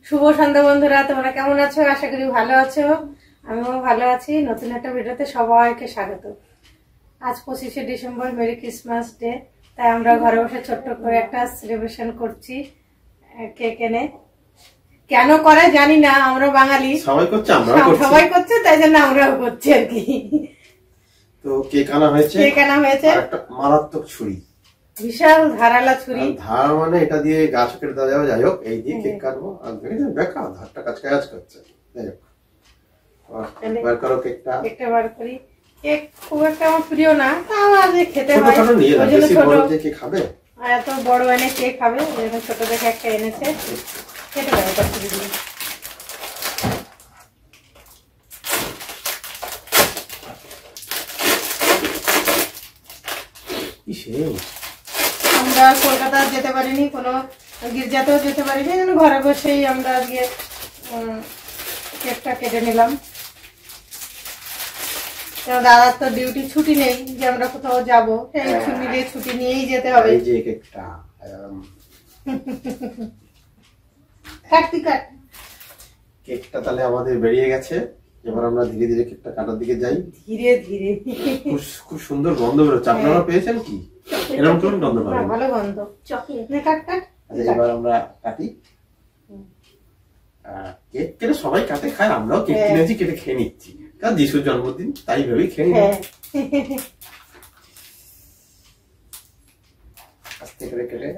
শুভ সন্ধ্যা বন্ধুরা, তোমরা কেমন আছো? আশা করি ভালো আছো। আমিও ভালো আছি। নতুন একটা ভিডিওতে সবাইকে স্বাগত। আজ 25শে ডিসেম্বর, মেরি ক্রিসমাস ডে। তাই আমরা ঘরে বসে ছোট্ট করে একটা সেলিব্রেশন করছি কেক এনে। কেন করে জানি না, আমরা বাঙালি সবাই করছে, আমরাও করছি। সবাই করছে, তাই জন্য আমরাও করছি আর কি। তো কেক আনা হয়েছে, একটা মারাত্মক ছুরি, বিশাল ধারালা ছুরি। ধার মানে এটা দিয়ে গাছ কেটে দেওয়া যাবে। যাই হোক, এই দিয়ে কেক কাটবো। আর দেখা ধারটা কাজ করছে। যাই হোক, বার করো কেকটা। বার করি। কেক খুব একটা আমার প্রিয় না, তাও আজ খেতে হয়। ছোট নিয়ে না, বেশি বড় দিয়ে কে খাবে? এত বড় এনে কে খাবে? ছোট দেখে একটা এনেছে, কেটে দেবো একটা ছুরি দিয়ে। আমরা কলকাতা যেতে পারিনি, কোনো গির্জাতেও যেতে পারিনি, ঘরে বসেই আমরা আজকে কেকটা কেটে নিলাম। দাদার তো ডিউটি ছুটি নেই যে আমরা কোথাও যাবো, সেই ছুটি নিয়েই যেতে হবে। কেকটা তাহলে আমাদের বেরিয়ে গেছে। এবার আমরা ধীরে ধীরে কেকটা কাটার দিকে যাই। ধীরে ধীরে। খুব সুন্দর গন্ধ বেরোচ্ছে। আপনারা পেয়েছেন কি এরকম কোন গন্ধ? ভালো গন্ধ। কাট। আচ্ছা, এবার আমরা কাটি। কেক কেটে সবাই কাটে খায়, আমরাও কেক কিনেছি, কেটে খেয়ে নিচ্ছি। কারণ যিশুর জন্মদিন, তাই ভেবেই খেয়ে নিই। আস্তে করে কেটে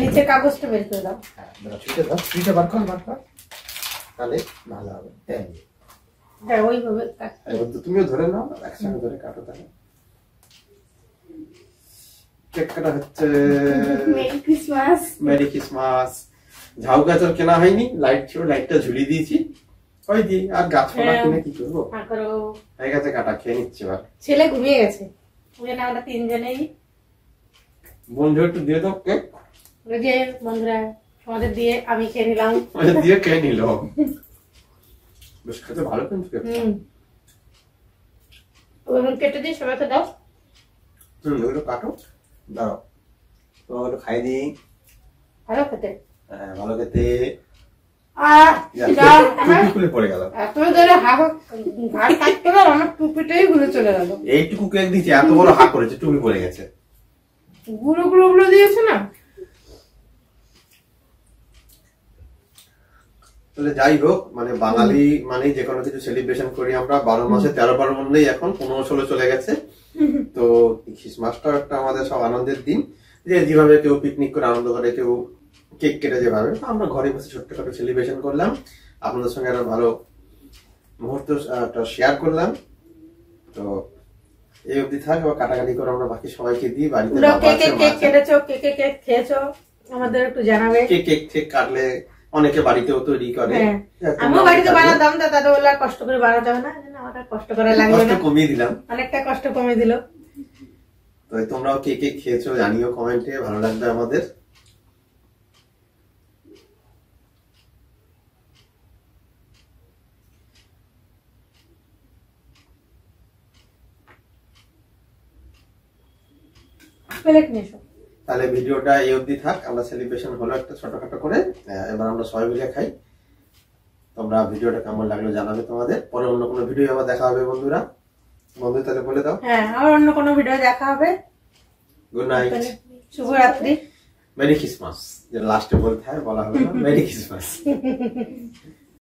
নিচে কাগজটা বের করে দাও। ছুরিটা বার কর, তাহলে ভালো হবে। ওইভাবে তুমিও ধরে নাও, একসঙ্গে ধরে কাটো। তাহলে কেক কাটা হচ্ছে। Merry Christmas. ঝাউ গাছ আর কেনা হয়নি, লাইট ছিল, লাইটটা ঝুলিয়ে দিয়েছি। ওই দি আর গাছপালা কিনে কি করবো? হয়ে গেছে কাটা, খেয়ে নিচ্ছি। এবার ছেলে ঘুমিয়ে গেছে, আমরা তিনজনেই। বন্ধু একটু দিয়ে দাও কেক। বন্ধুরা আমাদের দিয়ে আমি খেয়ে নিলাম। দিয়ে খেয়ে নিল। বেশ খেতে ভালো কিন্তু কেটে দিয়ে সবাইকে দাও। ওগুলো কাটো, দাঁড়াও তোমাকে খাই দিই। ভালো খেতে। হ্যাঁ, ভালো খেতে। পড়ে গেল এত জোরে আমার টুপিটাই ঘুরে চলে গেল। এইটুকু কেক দিচ্ছি, এত বড় হা করেছে, টুপি পড়ে গেছে। গুলো দিয়েছে না। তাহলে যাই হোক, মানে বাঙালি মানে যে কোনো কিছু সেলিব্রেশন করি আমরা 12 মাসে 13 পার্বণ নেই, এখন 15-16 চলে গেছে। তো ক্রিসমাসটাও একটা আমাদের সব আনন্দের দিন। যে যেভাবে কেউ পিকনিক করে আনন্দ করে, কেউ কেক কেটে, যেভাবে আমরা ঘরে বসে ছোট্টখাটো সেলিব্রেশন করলাম। আপনাদের সঙ্গে একটা ভালো মুহূর্ত শেয়ার করলাম। তো এই অবধি থাক, এবার কাটাকাটি করে আমরা বাকি সবাইকে দিই। বাড়িতে খেয়েছো আমাদের একটু জানাবে। কেক কাটলে অনেকে বাড়িতেও তৈরি করে। আমিও বাড়িতে বানাতাম, দাদা বললো কষ্ট করে বানাতে হবে না, আমার কষ্ট করা লাগবে না। কমিয়ে দিলাম, অনেকটা কষ্ট কমিয়ে দিল। তো তোমরাও কে খেয়েছো জানিও কমেন্টে, ভালো লাগবে আমাদের। তাহলে ভিডিওটা এই অবধি থাক। আমরা সেলিব্রেশন হলো একটা ছোটখাটো করে, এবার আমরা সবাই মিলে খাই। তোমরা ভিডিওটা কেমন লাগলো জানাবে তোমাদের। পরে অন্য কোনো ভিডিও আবার দেখা হবে বন্ধুরা। তাহলে বলে দাও। হ্যাঁ, আবার অন্য কোনো ভিডিও দেখা হবে। গুড নাইট, শুভরাত্রি, মেরি ক্রিসমাস। যে লাস্টে বলতে হয়, বলা হবে না, মেরি ক্রিসমাস।